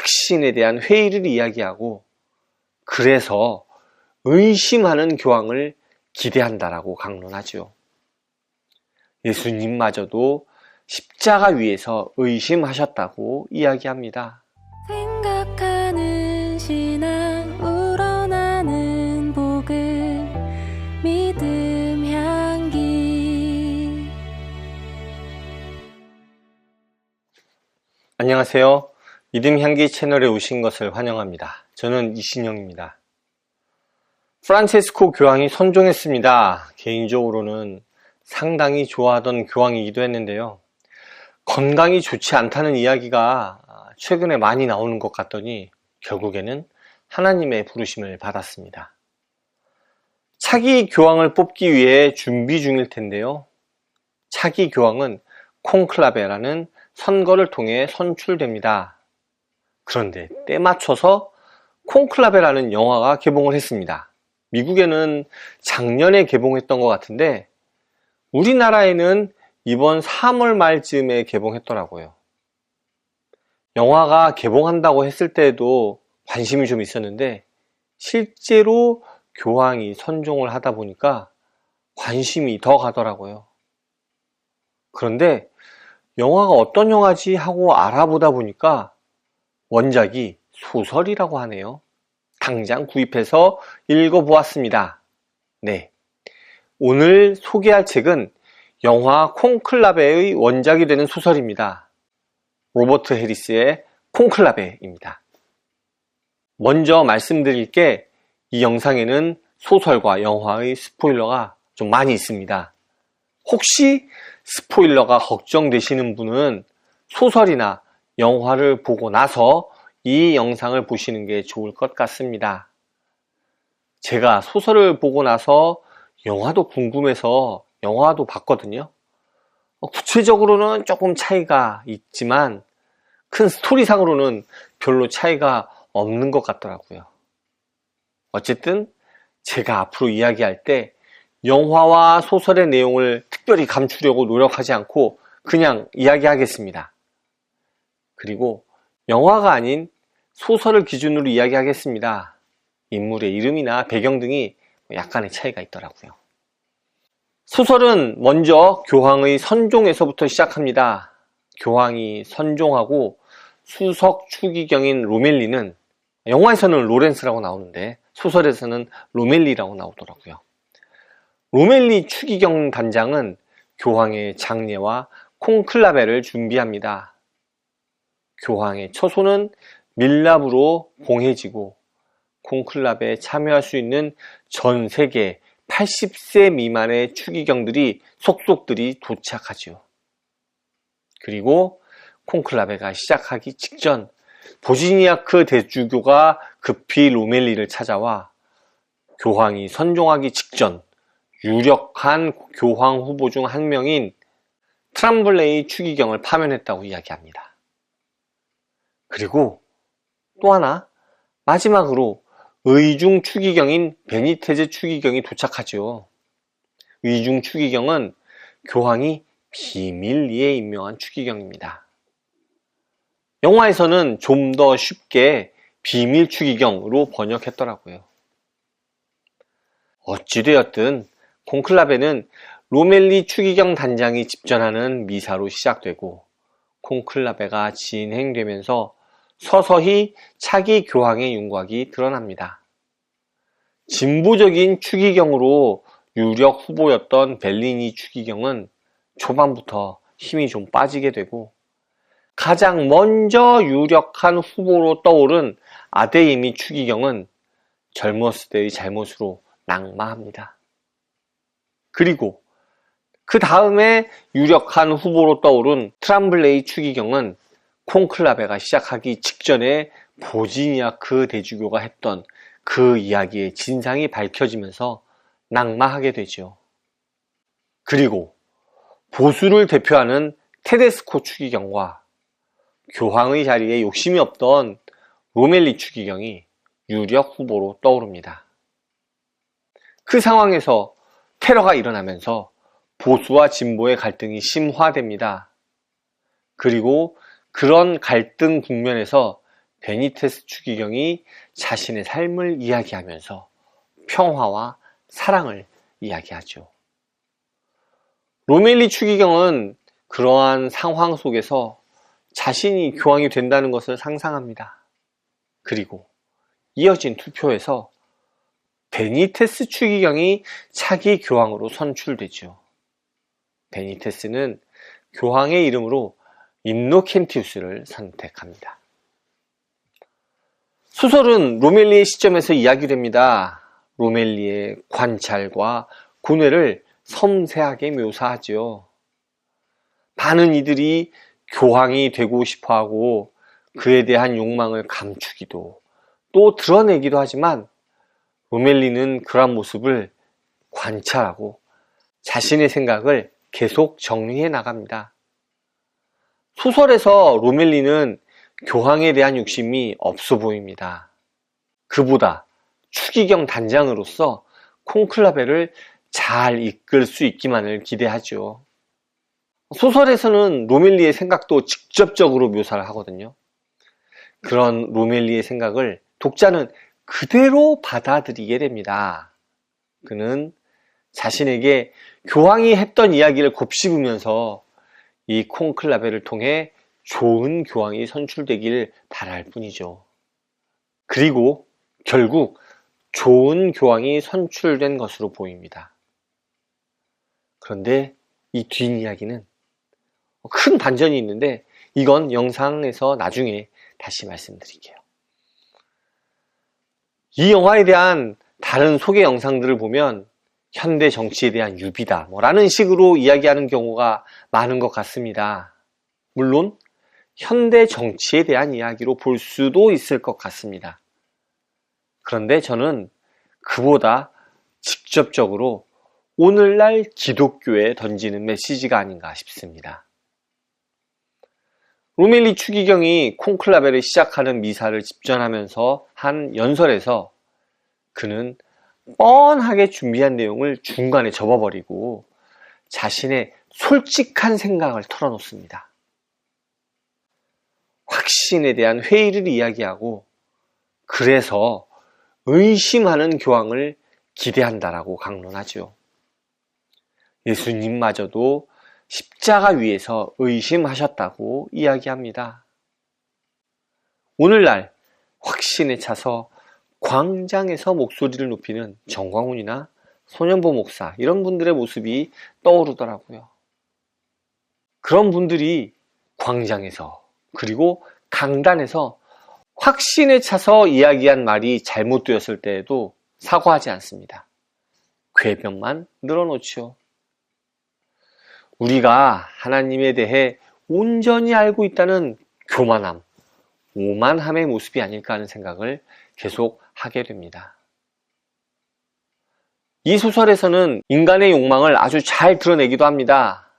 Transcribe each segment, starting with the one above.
확신에 대한 회의를 이야기하고, 그래서 의심하는 교황을 기대한다라고 강론하죠. 예수님마저도 십자가 위에서 의심하셨다고 이야기합니다. 생각하는 신앙 우러나는 복음 믿음 향기. 안녕하세요. 믿음 향기 채널에 오신 것을 환영합니다. 저는 이신영입니다. 프란체스코 교황이 선종했습니다. 개인적으로는 상당히 좋아하던 교황이기도 했는데요. 건강이 좋지 않다는 이야기가 최근에 많이 나오는 것 같더니 결국에는 하나님의 부르심을 받았습니다. 차기 교황을 뽑기 위해 준비 중일 텐데요. 차기 교황은 콘클라베라는 선거를 통해 선출됩니다. 그런데 때 맞춰서 콘클라베라는 영화가 개봉을 했습니다. 미국에는 작년에 개봉했던 것 같은데 우리나라에는 이번 3월 말쯤에 개봉했더라고요. 영화가 개봉한다고 했을 때에도 관심이 좀 있었는데 실제로 교황이 선종을 하다 보니까 관심이 더 가더라고요. 그런데 영화가 어떤 영화지 하고 알아보다 보니까 원작이 소설이라고 하네요. 당장 구입해서 읽어보았습니다. 네, 오늘 소개할 책은 영화 콘클라베의 원작이 되는 소설입니다. 로버트 해리스의 콘클라베입니다. 먼저 말씀드릴 게 이 영상에는 소설과 영화의 스포일러가 좀 많이 있습니다. 혹시 스포일러가 걱정되시는 분은 소설이나 영화를 보고 나서 이 영상을 보시는 게 좋을 것 같습니다. 제가 소설을 보고 나서 영화도 궁금해서 영화도 봤거든요. 구체적으로는 조금 차이가 있지만 큰 스토리상으로는 별로 차이가 없는 것 같더라고요. 어쨌든 제가 앞으로 이야기할 때 영화와 소설의 내용을 특별히 감추려고 노력하지 않고 그냥 이야기하겠습니다. 그리고 영화가 아닌 소설을 기준으로 이야기하겠습니다. 인물의 이름이나 배경 등이 약간의 차이가 있더라고요. 소설은 먼저 교황의 선종에서부터 시작합니다. 교황이 선종하고 수석 추기경인 로멜리는, 영화에서는 로렌스라고 나오는데 소설에서는 로멜리라고 나오더라고요. 로멜리 추기경 단장은 교황의 장례와 콘클라베를 준비합니다. 교황의 처소는 밀랍으로 공해지고 콘클라베에 참여할 수 있는 전 세계 80세 미만의 추기경들이 속속들이 도착하죠. 그리고 콘클라베가 시작하기 직전 보지니아크 대주교가 급히 로멜리를 찾아와 교황이 선종하기 직전 유력한 교황 후보 중 한 명인 트람블레이 추기경을 파면했다고 이야기합니다. 그리고 또 하나, 마지막으로 의중 추기경인 베니테즈 추기경이 도착하죠. 의중 추기경은 교황이 비밀리에 임명한 추기경입니다. 영화에서는 좀 더 쉽게 비밀 추기경으로 번역했더라고요. 어찌되었든 콘클라베는 로멜리 추기경 단장이 집전하는 미사로 시작되고 콘클라베가 진행되면서 서서히 차기 교황의 윤곽이 드러납니다. 진보적인 추기경으로 유력 후보였던 벨리니 추기경은 초반부터 힘이 좀 빠지게 되고 가장 먼저 유력한 후보로 떠오른 아데이미 추기경은 젊었을 때의 잘못으로 낙마합니다. 그리고 그 다음에 유력한 후보로 떠오른 트람블레이 추기경은 콘클라베가 시작하기 직전에 보지니아크 대주교가 했던 그 이야기의 진상이 밝혀지면서 낙마하게 되죠. 그리고 보수를 대표하는 테데스코 추기경과 교황의 자리에 욕심이 없던 로멜리 추기경이 유력 후보로 떠오릅니다. 그 상황에서 테러가 일어나면서 보수와 진보의 갈등이 심화됩니다. 그리고 그런 갈등 국면에서 베니테스 추기경이 자신의 삶을 이야기하면서 평화와 사랑을 이야기하죠. 로멜리 추기경은 그러한 상황 속에서 자신이 교황이 된다는 것을 상상합니다. 그리고 이어진 투표에서 베니테스 추기경이 차기 교황으로 선출되죠. 베니테스는 교황의 이름으로 인노켄티우스를 선택합니다. 소설은 로멜리의 시점에서 이야기됩니다. 로멜리의 관찰과 고뇌를 섬세하게 묘사하죠. 많은 이들이 교황이 되고 싶어하고 그에 대한 욕망을 감추기도 또 드러내기도 하지만 로멜리는 그러한 모습을 관찰하고 자신의 생각을 계속 정리해 나갑니다. 소설에서 로멜리는 교황에 대한 욕심이 없어 보입니다. 그보다 추기경 단장으로서 콘클라베를 잘 이끌 수 있기만을 기대하죠. 소설에서는 로멜리의 생각도 직접적으로 묘사를 하거든요. 그런 로멜리의 생각을 독자는 그대로 받아들이게 됩니다. 그는 자신에게 교황이 했던 이야기를 곱씹으면서 이 콘클라베를 통해 좋은 교황이 선출되길 바랄 뿐이죠. 그리고 결국 좋은 교황이 선출된 것으로 보입니다. 그런데 이 뒷이야기는 큰 반전이 있는데 이건 영상에서 나중에 다시 말씀드릴게요. 이 영화에 대한 다른 소개 영상들을 보면 현대 정치에 대한 유비다 라는 식으로 이야기하는 경우가 많은 것 같습니다. 물론 현대 정치에 대한 이야기로 볼 수도 있을 것 같습니다. 그런데 저는 그보다 직접적으로 오늘날 기독교에 던지는 메시지가 아닌가 싶습니다. 로멜리 추기경이 콘클라베를 시작하는 미사를 집전하면서 한 연설에서 그는 뻔하게 준비한 내용을 중간에 접어버리고 자신의 솔직한 생각을 털어놓습니다. 확신에 대한 회의를 이야기하고 그래서 의심하는 교황을 기대한다라고 강론하죠. 예수님마저도 십자가 위에서 의심하셨다고 이야기합니다. 오늘날 확신에 차서 광장에서 목소리를 높이는 정광훈이나 손연보 목사 이런 분들의 모습이 떠오르더라고요. 그런 분들이 광장에서 그리고 강단에서 확신에 차서 이야기한 말이 잘못되었을 때에도 사과하지 않습니다. 궤변만 늘어놓지요. 우리가 하나님에 대해 온전히 알고 있다는 교만함, 오만함의 모습이 아닐까 하는 생각을 계속 하게 됩니다. 이 소설에서는 인간의 욕망을 아주 잘 드러내기도 합니다.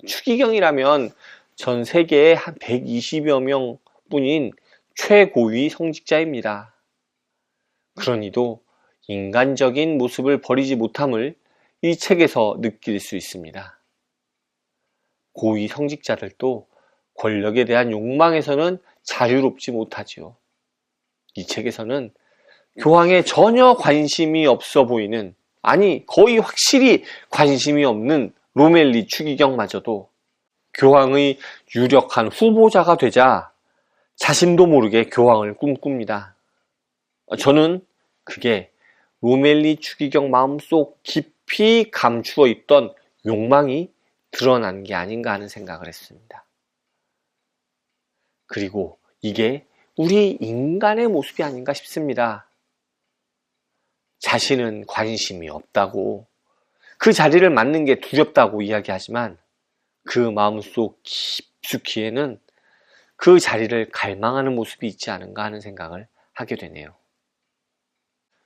추기경이라면 전 세계에 한 120여 명 뿐인 최고위 성직자입니다. 그러니도 인간적인 모습을 버리지 못함을 이 책에서 느낄 수 있습니다. 고위 성직자들도 권력에 대한 욕망에서는 자유롭지 못하지요. 이 책에서는 교황에 전혀 관심이 없어 보이는, 아니 거의 확실히 관심이 없는 로멜리 추기경마저도 교황의 유력한 후보자가 되자 자신도 모르게 교황을 꿈꿉니다. 저는 그게 로멜리 추기경 마음속 깊이 감추어 있던 욕망이 드러난 게 아닌가 하는 생각을 했습니다. 그리고 이게 우리 인간의 모습이 아닌가 싶습니다. 자신은 관심이 없다고, 그 자리를 맡는 게 두렵다고 이야기하지만 그 마음속 깊숙이에는 그 자리를 갈망하는 모습이 있지 않은가 하는 생각을 하게 되네요.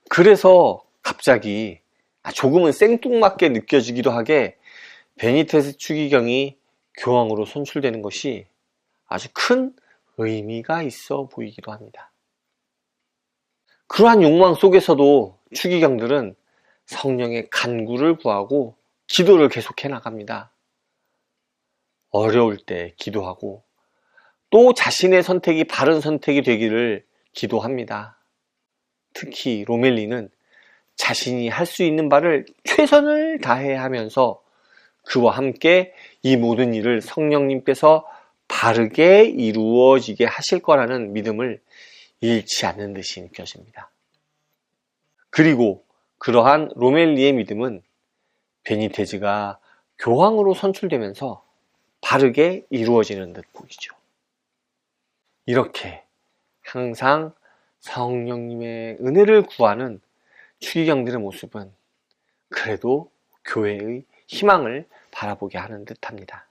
그래서 갑자기 조금은 생뚱맞게 느껴지기도 하게 베니테스 추기경이 교황으로 선출되는 것이 아주 큰 의미가 있어 보이기도 합니다. 그러한 욕망 속에서도 추기경들은 성령의 간구를 구하고 기도를 계속해 나갑니다. 어려울 때 기도하고 또 자신의 선택이 바른 선택이 되기를 기도합니다. 특히 로멜리는 자신이 할 수 있는 바를 최선을 다해 하면서 그와 함께 이 모든 일을 성령님께서 바르게 이루어지게 하실 거라는 믿음을 잃지 않는 듯이 느껴집니다. 그리고 그러한 로멜리의 믿음은 베니테즈가 교황으로 선출되면서 바르게 이루어지는 듯 보이죠. 이렇게 항상 성령님의 은혜를 구하는 추기경들의 모습은 그래도 교회의 희망을 바라보게 하는 듯합니다.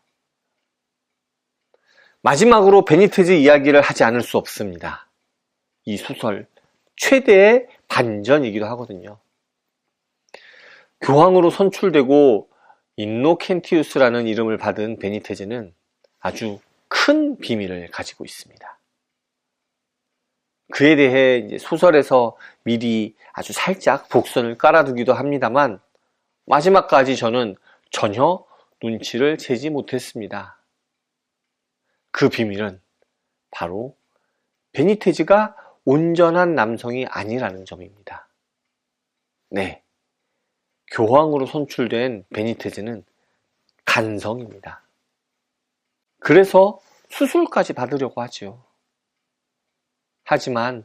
마지막으로 베니테즈 이야기를 하지 않을 수 없습니다. 이 소설 최대의 반전이기도 하거든요. 교황으로 선출되고 인노켄티우스라는 이름을 받은 베니테즈는 아주 큰 비밀을 가지고 있습니다. 그에 대해 이제 소설에서 미리 아주 살짝 복선을 깔아두기도 합니다만 마지막까지 저는 전혀 눈치를 채지 못했습니다. 그 비밀은 바로 베니테즈가 온전한 남성이 아니라는 점입니다. 네, 교황으로 선출된 베니테즈는 간성입니다. 그래서 수술까지 받으려고 하지요. 하지만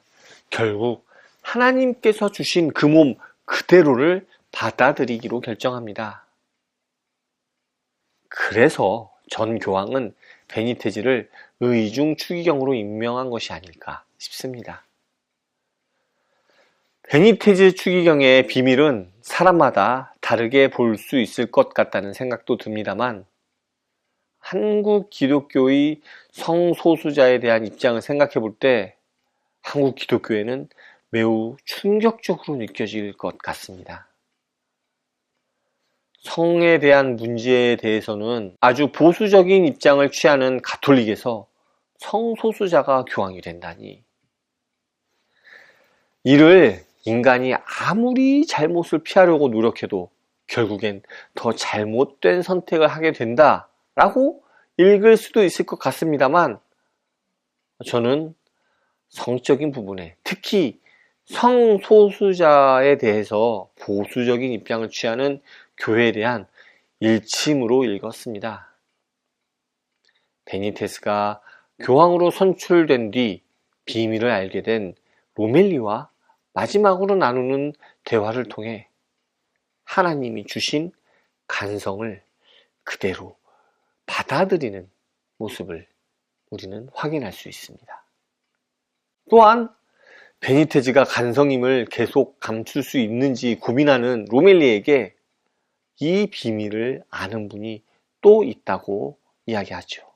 결국 하나님께서 주신 그 몸 그대로를 받아들이기로 결정합니다. 그래서 전 교황은 베니테즈를 의중 추기경으로 임명한 것이 아닐까 싶습니다. 베니테즈 추기경의 비밀은 사람마다 다르게 볼 수 있을 것 같다는 생각도 듭니다만 한국 기독교의 성소수자에 대한 입장을 생각해 볼 때 한국 기독교에는 매우 충격적으로 느껴질 것 같습니다. 성에 대한 문제에 대해서는 아주 보수적인 입장을 취하는 가톨릭에서 성소수자가 교황이 된다니. 이를 인간이 아무리 잘못을 피하려고 노력해도 결국엔 더 잘못된 선택을 하게 된다라고 읽을 수도 있을 것 같습니다만 저는 성적인 부분에 특히 성소수자에 대해서 보수적인 입장을 취하는 교회에 대한 일침으로 읽었습니다. 베니테스가 교황으로 선출된 뒤 비밀을 알게 된 로멜리와 마지막으로 나누는 대화를 통해 하나님이 주신 간성을 그대로 받아들이는 모습을 우리는 확인할 수 있습니다. 또한 베니테즈가 간성임을 계속 감출 수 있는지 고민하는 로멜리에게 이 비밀을 아는 분이 또 있다고 이야기하죠.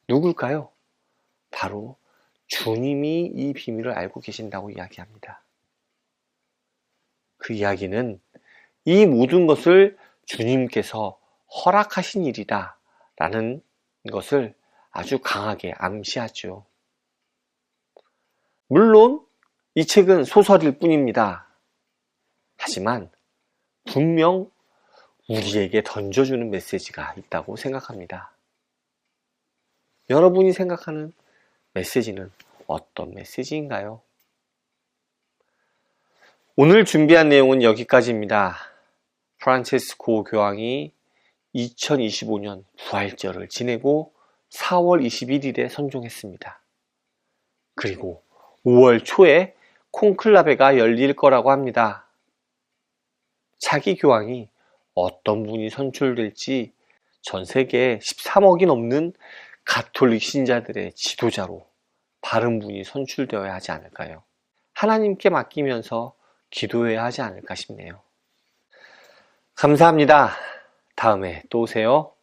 누굴까요? 바로 주님이 이 비밀을 알고 계신다고 이야기합니다. 그 이야기는 이 모든 것을 주님께서 허락하신 일이다 라는 것을 아주 강하게 암시하죠. 물론 이 책은 소설일 뿐입니다. 하지만 분명 우리에게 던져주는 메시지가 있다고 생각합니다. 여러분이 생각하는 메시지는 어떤 메시지인가요? 오늘 준비한 내용은 여기까지입니다. 프란체스코 교황이 2025년 부활절을 지내고 4월 21일에 선종했습니다. 그리고 5월 초에 콘클라베가 열릴 거라고 합니다. 차기 교황이 어떤 분이 선출될지 전 세계 13억이 넘는 가톨릭 신자들의 지도자로 바른 분이 선출되어야 하지 않을까요? 하나님께 맡기면서 기도해야 하지 않을까 싶네요. 감사합니다. 다음에 또 오세요.